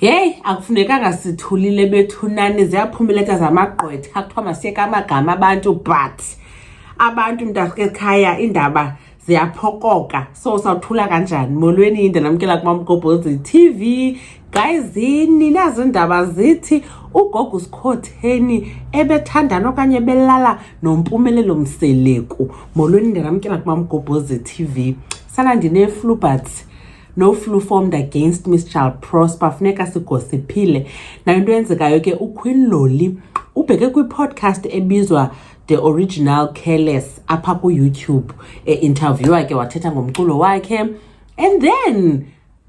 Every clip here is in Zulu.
Hey, akufunekanga sithulile bethunani ziyaphumeleka zamagqwetha kuthiwa masiyeka amagama abantu but abantu mntasekhaya indaba ziyaphokoka so sawuthula kanjani molweni indlela namkela kuMamgobhozi TV guys nazo indaba zithi ugogo uSikhotheni ebethandana okanye belala noMpumelelo Mseleku molweni indlela namkela kuMamgobhozi TV sana ndine flu but no flu formed against Miss Child Prosper funeka sigosiphile na into yenzekayo ke uQueen Loli ubheke kwi-podcast ebizwa The Original Careless apha ku YouTube interviewer ke wathetha ngomculo wakhe and then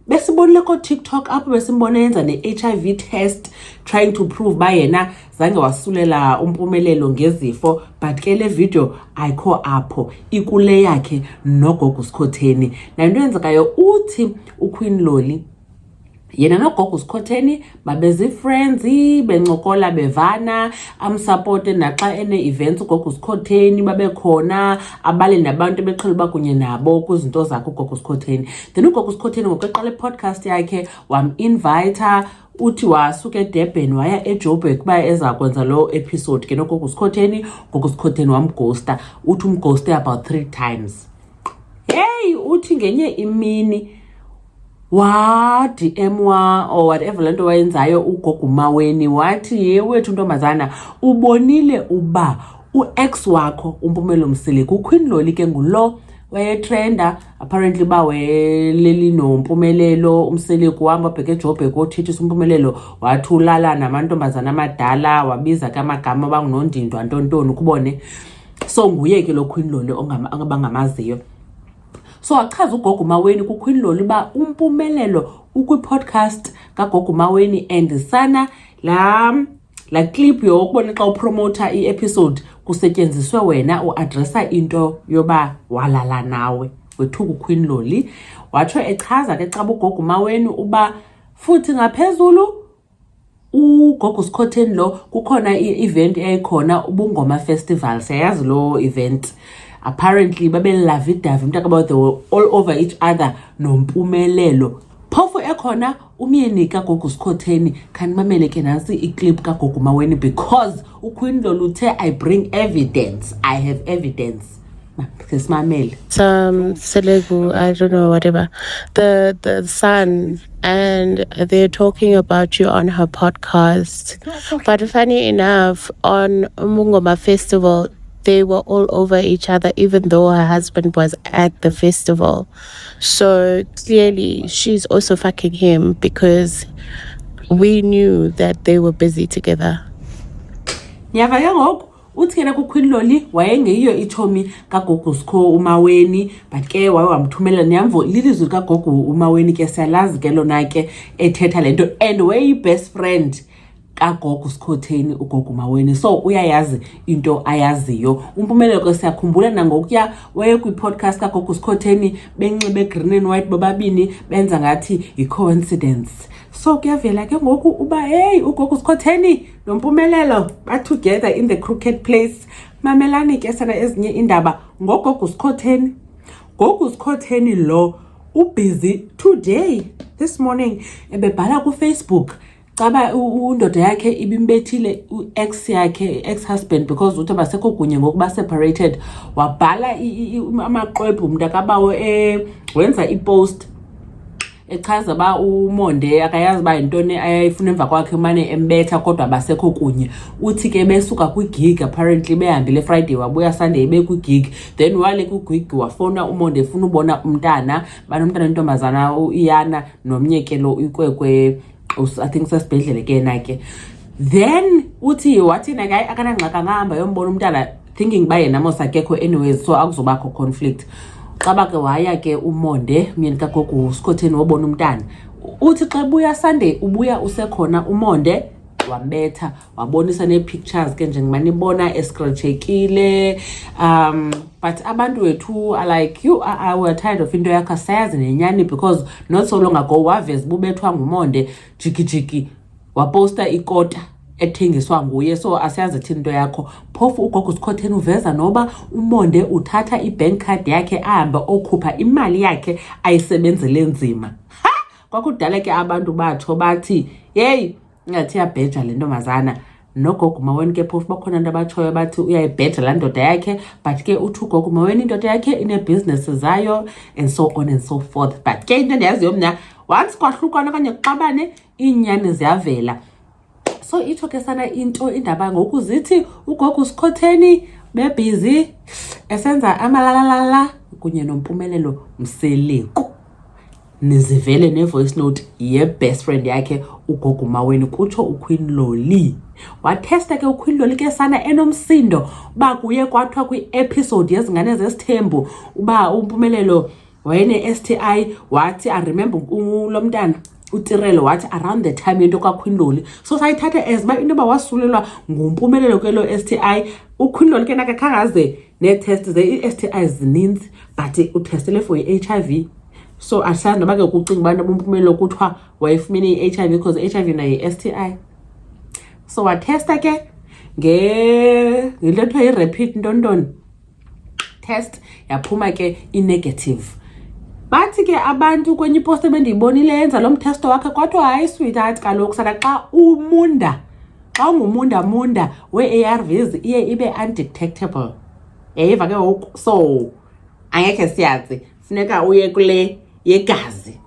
besibonile ko TikTok apho besimbona yenza ne-HIV test trying to prove ba yena zange wasulela uMpumelelo ngezifo but ke le video ayikho apho ikule yakhe nogogo uSikhotheni na into yenzekayo uthi uQueen Loli yena nogogo uSikhotheni babezi friends bencokola bevana amsupport naxa ene events ugogo uSikhotheni babe khona abale nabantu beqhela bakunye nabo kuzinto zakhe ugogo uSikhotheni then ugogo uSikhotheni ngokuqala podcast yakhe invite uthi wasuka eDurban waya eJoburg ba eza kwenza lo episode ke nogogo uSikhotheni ugogo uSikhotheni wamghosta uthi umghoste about 3 times hey uthi ngenye imini wa DM or whatever lento wayenzayo ugogo Maweni wathi yewethu ntombazana ubonile uba uex wakho uMpumelelo Mseleku uQueen Loli ke ngulo wayetrenda apparently ba weleli noMpumelelo uMseleku wamba bheke eJoburg othithisa uMpumelelo wathi ulala namantombazana amadala wabiza kamagama bangunondindwa ntontoni ukubone so nguye ke lo Queen Loli ongabangamaziyo so achaza ugogo Maweni kuQueen Loli ba uMpumelelo ukwi-podcast kagogo Maweni and sana la clip yokubona xa upromoter i-episode kusetyenziswe wena uaddressa into yoba walala nawe wethuka uQueen Loli watsho echaza ke xa ugogo Maweni uba futhi ngaphezulu ugogo uSikhotheni lo kukhona i-event eyayikhona ubungoma festival siyazi lo event apparently babelavidavi mntaka about they were all over each other noMpumelelo phofu ekhona umyeni kagogo uSikhotheni kanimamele ke nansi iclip kagogo Maweni because uQueen Loli uthe I bring evidence I have evidence sesimamele Selegu, I don't know, whatever, the son, and they're talking about you on her podcast. But funny enough, on Mungoma Festival, they were all over each other, even though her husband was at the festival. So clearly, she's also fucking him because we knew that they were busy together. Nyava yangoku uthi kena kuQueen Loli wayengeyiyo iThomi kagogo uMaweni but ke waye wamthumela nyamvo lilizwi kagogo uMaweni ke siyalazi ke lona ke ethetha lento and way best friend kagogo uSikhotheni ugogo Maweni so uyayazi into ayaziyo uMpumelelo ke siyakhumbula nangokuya waye kwi-podcast kagogo uSikhotheni benxibe green and white bobabini benza ngathi i-coincidence so kuyavela ke ngoku uba hey ugogo uSikhotheni noMpumelelo ba together in the crooked place mamelani ke sana ezinye indaba ngogogo uSikhotheni gogo uSikhotheni lo ubusy today this morning ebebhala ku Facebook caba undoda yakhe ibimbethile uex yakhe ex-husband because uthi basekho kunye ngokuba separated wabhala amaqwebhu mntakabawo wenza ipost echaza ba uMonde akayazi ba intoni ayifuna emva kwakhe manje embetha kodwa basekho kunye uthi ke besuka kwigig apparently behambile Friday wabuya Sunday bekwigig then wale kwigig wafona uMonde efuna ubona umntana banomntana intombazana uIyana nomnyekelo ikwekwe I think sasibhedlele ke nake then uthi wathi nakayi akanangxaka ngahamba yombona umntana thinking ba yena mosakekho anyways so akuzobakho conflict xaba ke waya ke uMonde myeni kagogo uSikhotheni wobona umntana uthi xa buya Sunday ubuya usekhona uMonde wambetha wabonisa ne-pictures ke njengomanibona escratchekile but abantu wethu are like you are tired of into yakho sayazi nenyani because not so long ago waveza bubethwa nguMonde jikijiki waposta ikota ethengiswa nguye so asiyazi thini into yakho phofu ugogo uSikhotheni uveza noba uMonde uthatha ibank card yakhe ahamba okhupha imali yakhe ayisebenzele nzima kwakudala ke abantu batho bathi yeyi ingathi iyabheja le ntombazana. Nogogo maweni ke phofu bakhona nto abatshoyo bathi uyayibheja laa ndoda yakhe, but ke uthi ugogo maweni indoda yakhe inebhizinesi zayo and so on and so forth. But ke into endiyaziyo mna, once kwahlukana okanye kuxabane, iinyani ziyavela. So itsho ke sana into indaba ngoku zithi ugogo uSikhotheni bebhizi esenza amalalala kunye noMpumelelo Mseleku. Nizivele ne-voice note ye-best friend yakhe ugogo maweni kutsho uQueen Loli. Wathesta ke uQueen Loli ke sana enomsindo uba kuye kwathiwa kwi-episode yezingane zesithembu uba uMpumelelo wayene-STI. Wathi I remember lo mntana uTirelo wathi around the time yento kaQueen Loli, so sayithatha as uba into yoba wasulelwa nguMpumelelo kwelo STI. uQueen Loli ke nakakhangaze nee-test ze-STIs zininzi, but uthestele for i-HIV. So asanda noba ke kucinga ubana uMpumelelo kuthiwa wayefumene i-HIV because i-HIV nayo yi-STI. So wathesta ke ngento ethiwa yi-rapid ntontoni test, yaphuma ke i-negative. Bathi ke abantu kwenye ipost ebendiyibonile yenza lo mtesto wakhe kwathiwa hayi sweetheart, kaloku sana xa ungumunda we-ARVs iye ibe undetectable. Yayiva ke ngoku, so angekhe siyazi, funeka uye kule yegazi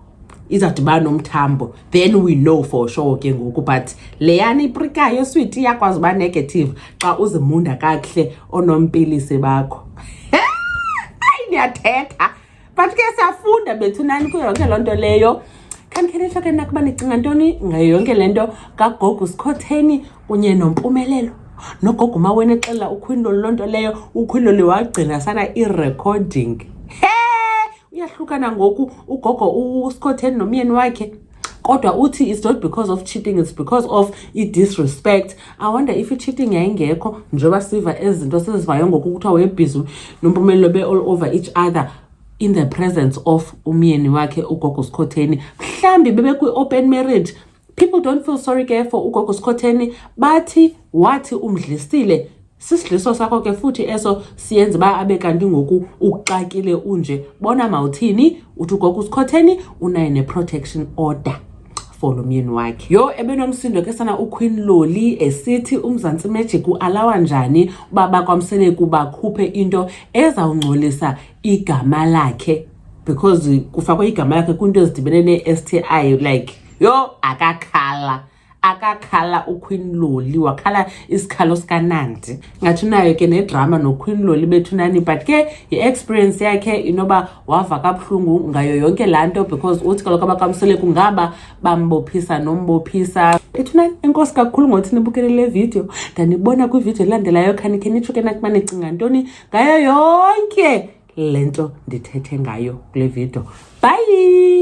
izawudibana nomthambo, then we know for sure ke ngoku. But leyana iprikayo sweet iyakwazi uba negative xa uzimunda kakuhle oonompilisi bakho. Ndiyathetha, but ke siyafunda bethunani kuyo yonke loo nto leyo. Khanikhe nitsho ke nakuba nicinga ntoni ngayo yonke le nto kagogo uSikhotheni kunye noMpumelelo. Nogogo maweni exela uQueen Loli loo nto leyo, uQueen Loli wagcina sana i-recording. Uyahlukana ngoku ugogo uSikhotheni nomyeni wakhe, kodwa uthi it's not because of cheating, it's because of i-disrespect. I wonder if i-cheating yayingekho njengoba siva ezinto sezivayo ngoku kuthiwa wayebhizi noMpumelelo be-all over each other in the presence of umyeni wakhe ugogo uSikhotheni. Mhlambi bebekwi-open marriage. People don't feel sorry ke for ugogo uSikhotheni, bathi wathi umdlisile. Sisidliso sakho ke futhi eso siyenza ba abe kanti ngoku uxakile unje. Bona mawuthini, uthi ugogo uSikhotheni unayo ne-protection order for lo myeni wakhe. Yo ebenomsindo ke sana uQueen Loli esithi uMzantsi Magic ualawa njani uba bakwaMseleku bakhuphe into ezawungcolisa igama lakhe, because kufakwe igama lakhe kwinto ezidibene ne-STI. Like yo akakhala uQueen Loli, wakhala isikhalo sikaNandi. Ngathi nayo ke nedrama noQueen Loli bethunani, but ke i-experience yakhe inoba wava kabuhlungu ngayo yonke laa nto, because uthi kaloku abakwaMseleku ngaba bambophisa nombophisa. Bethunani, enkosi kakhulu ngothi nibukele le video. Ndanibona kwivideo elandelayo. Khanikhe nitsho ke nakuba nicinga ntoni ngayo yonke le nto ndithethe ngayo kule video. Bye.